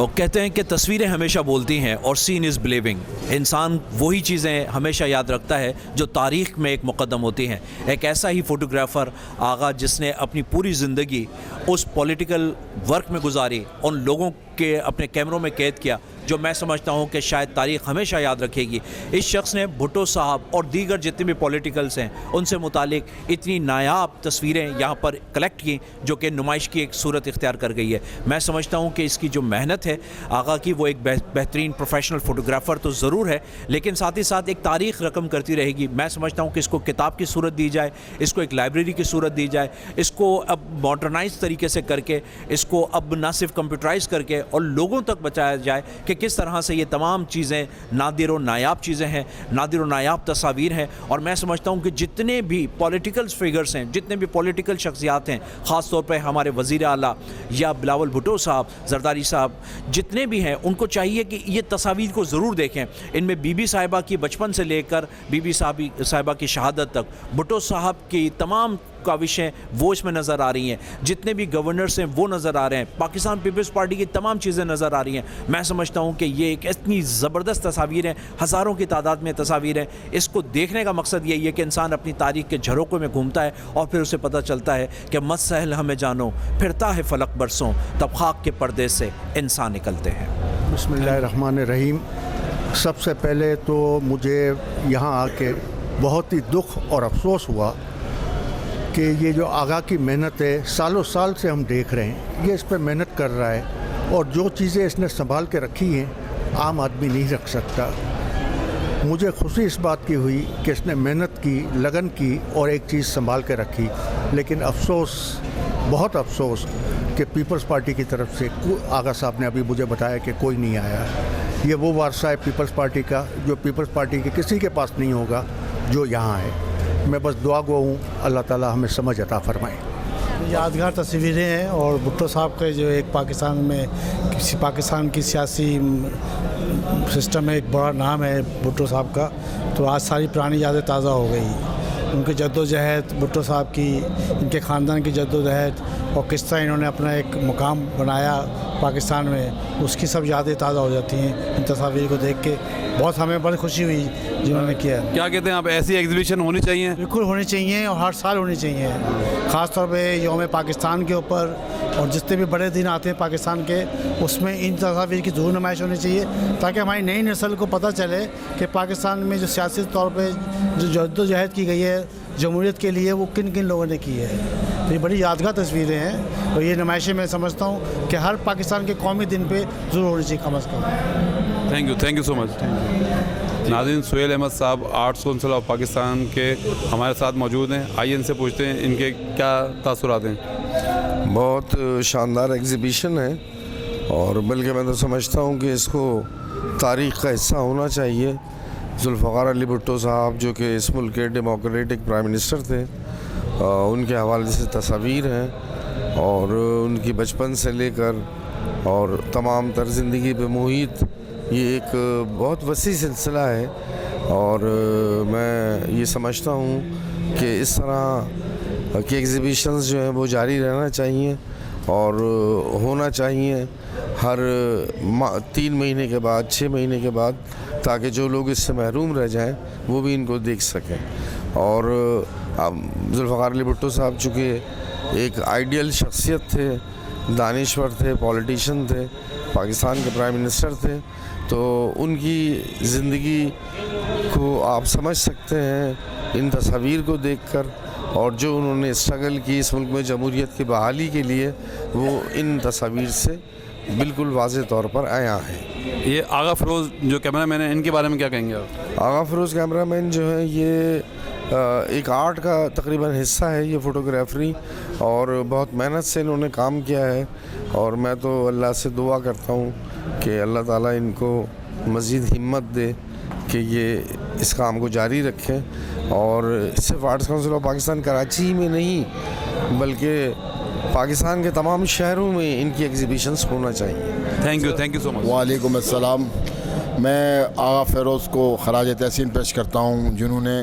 اور کہتے ہیں کہ تصویریں ہمیشہ بولتی ہیں اور سین از بلیونگ. انسان وہی چیزیں ہمیشہ یاد رکھتا ہے جو تاریخ میں ایک مقدم ہوتی ہیں. ایک ایسا ہی فوٹوگرافر آغا جس نے اپنی پوری زندگی اس پولیٹیکل ورک میں گزاری, ان لوگوں کے اپنے کیمروں میں قید کیا جو میں سمجھتا ہوں کہ شاید تاریخ ہمیشہ یاد رکھے گی. اس شخص نے بھٹو صاحب اور دیگر جتنے بھی پولیٹیکلز ہیں ان سے متعلق اتنی نایاب تصویریں یہاں پر کلیکٹ کی جو کہ نمائش کی ایک صورت اختیار کر گئی ہے. میں سمجھتا ہوں کہ اس کی جو محنت ہے آغا کی, وہ ایک بہترین پروفیشنل فوٹوگرافر تو ضرور ہے, لیکن ساتھ ہی ساتھ ایک تاریخ رقم کرتی رہے گی. میں سمجھتا ہوں کہ اس کو کتاب کی صورت دی جائے, اس کو ایک لائبریری کی صورت دی جائے, اس کو اب ماڈرنائز طریقے سے کر کے, اس کو اب نہ صرف کمپیوٹرائز کر کے اور لوگوں تک بچایا جائے کہ کس طرح سے یہ تمام چیزیں نادر و نایاب چیزیں ہیں, نادر و نایاب تصاویر ہیں. اور میں سمجھتا ہوں کہ جتنے بھی پولیٹیکل فگرز ہیں, جتنے بھی پولیٹیکل شخصیات ہیں, خاص طور پہ ہمارے وزیر اعلیٰ یا بلاول بھٹو صاحب, زرداری صاحب, جتنے بھی ہیں ان کو چاہیے کہ یہ تصاویر کو ضرور دیکھیں. ان میں بی بی صاحبہ کی بچپن سے لے کر بی بی صاحبہ کی شہادت تک, بھٹو صاحب کی تمام کاوشیں وہ اس میں نظر آ رہی ہیں, جتنے بھی گورنرز ہیں وہ نظر آ رہے ہیں, پاکستان پیپلز پارٹی کی تمام چیزیں نظر آ رہی ہیں. میں سمجھتا ہوں کہ یہ ایک اتنی زبردست تصاویر ہیں, ہزاروں کی تعداد میں تصاویر ہیں. اس کو دیکھنے کا مقصد یہی ہے کہ انسان اپنی تاریخ کے جھروکوں میں گھومتا ہے اور پھر اسے پتہ چلتا ہے کہ مت سہل ہمیں جانو, پھرتا ہے فلک برسوں, تب خاک کے پردے سے انسان نکلتے ہیں. بسم اللہ الرحمن الرحیم. سب سے پہلے تو مجھے یہاں آ کے بہت ہی دکھ اور افسوس ہوا کہ یہ جو آغا کی محنت ہے, سالوں سال سے ہم دیکھ رہے ہیں, یہ اس پہ محنت کر رہا ہے, اور جو چیزیں اس نے سنبھال کے رکھی ہیں عام آدمی نہیں رکھ سکتا. مجھے خوشی اس بات کی ہوئی کہ اس نے محنت کی, لگن کی اور ایک چیز سنبھال کے رکھی. لیکن افسوس, بہت افسوس کہ پیپلز پارٹی کی طرف سے, آغا صاحب نے ابھی مجھے بتایا کہ کوئی نہیں آیا. یہ وہ وارثہ ہے پیپلز پارٹی کا جو پیپلز پارٹی کے کسی کے پاس نہیں ہوگا جو یہاں ہے. میں بس دعا گو ہوں, اللہ تعالیٰ ہمیں سمجھ عطا فرمائے. یادگار تصویریں ہیں, اور بھٹو صاحب کے جو ایک پاکستان کی سیاسی سسٹم میں ایک بڑا نام ہے بھٹو صاحب کا, تو آج ساری پرانی یادیں تازہ ہو گئی. ان کی جد و جہد, بھٹو صاحب کی, ان کے خاندان کی جد و جہد, اور کس طرح انہوں نے اپنا ایک مقام بنایا پاکستان میں, اس کی سب یادیں تازہ ہو جاتی ہیں ان تصاویر کو دیکھ کے. بہت ہمیں بڑی خوشی ہوئی جنہوں نے کیا. کیا کہتے ہیں آپ, ایسی ایگزیبیشن ہونی چاہیے؟ بالکل ہونی چاہیے, اور ہر سال ہونی چاہیے, خاص طور پہ یوم پاکستان کے اوپر, اور جتنے بھی بڑے دن آتے ہیں پاکستان کے, اس میں ان تصاویر کی ضرور نمائش ہونی چاہیے, تاکہ ہماری نئی نسل کو پتہ چلے کہ پاکستان میں جو سیاسی طور پہ جو جد و جہد کی گئی ہے جمہوریت کے لیے, وہ کن کن لوگوں نے کی ہے. تو یہ بڑی یادگار تصویریں ہیں, اور یہ نمائشیں میں سمجھتا ہوں کہ ہر پاکستان کے قومی دن پہ ضرور ہونی چاہیے کم از کم. تھینک یو سو مچ. ناظرین, سہیل احمد صاحب آرٹس کونسل آف پاکستان کے ہمارے ساتھ موجود ہیں. آئیے ان سے پوچھتے ہیں ان کے کیا تاثرات ہیں. بہت شاندار ایگزیبیشن ہے, اور بلکہ میں تو سمجھتا ہوں کہ اس کو تاریخ کا حصہ ہونا چاہیے. ذوالفقار علی بھٹو صاحب جو کہ اس ملک کے ڈیموکریٹک پرائم منسٹر تھے, ان کے حوالے سے تصاویر ہیں, اور ان کی بچپن سے لے کر اور تمام تر زندگی پہ محیط, یہ ایک بہت وسیع سلسلہ ہے. اور میں یہ سمجھتا ہوں کہ اس طرح کی ایگزیبیشنز جو ہیں وہ جاری رہنا چاہیے, اور ہونا چاہیے ہر 3 مہینے کے بعد, 6 مہینے کے بعد, تاکہ جو لوگ اس سے محروم رہ جائیں وہ بھی ان کو دیکھ سکیں. اور ذوالفقار علی بھٹو صاحب چونکہ ایک آئیڈیل شخصیت تھے, دانشور تھے, پولیٹیشین تھے, پاکستان کے پرائم منسٹر تھے, تو ان کی زندگی کو آپ سمجھ سکتے ہیں ان تصاویر کو دیکھ کر, اور جو انہوں نے اسٹرگل کی اس ملک میں جمہوریت کی بحالی کے لیے, وہ ان تصاویر سے بالکل واضح طور پر عیاں ہیں. یہ آغا فیروز جو کیمرہ مین ہیں, ان کے بارے میں کیا کہیں گے آپ؟ آغا فیروز کیمرہ مین جو ہے یہ ایک آرٹ کا تقریباً حصہ ہے, یہ فوٹوگرافری, اور بہت محنت سے انہوں نے کام کیا ہے. اور میں تو اللہ سے دعا کرتا ہوں کہ اللہ تعالیٰ ان کو مزید ہمت دے کہ یہ اس کام کو جاری رکھیں, اور صرف arts council of Pakistan Karachi میں نہیں بلکہ پاکستان کے تمام شہروں میں ان کی ایگزیبیشنز ہونا چاہیے. تھینک یو سو مچ. وعلیکم السلام. میں آغا فیروز کو خراج تحسین پیش کرتا ہوں, جنہوں نے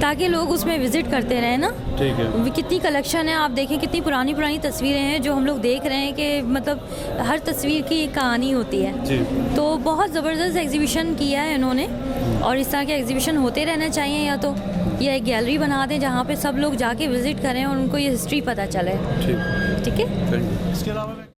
تاکہ لوگ اس میں وزٹ کرتے رہیں نا. ٹھیک ہے. کتنی کلیکشن ہے, آپ دیکھیں کتنی پرانی پرانی تصویریں ہیں جو ہم لوگ دیکھ رہے ہیں کہ مطلب ہر تصویر کی ایک کہانی ہوتی ہے. تو بہت زبردست ایگزیبیشن کیا ہے انہوں نے, اور اس طرح کے ایگزیبیشن ہوتے رہنا چاہیے, یا تو یا ایک گیلری بنا دیں جہاں پہ سب لوگ جا کے وزٹ کریں اور ان کو یہ ہسٹری پتہ چلے. ٹھیک ہے. اس کے علاوہ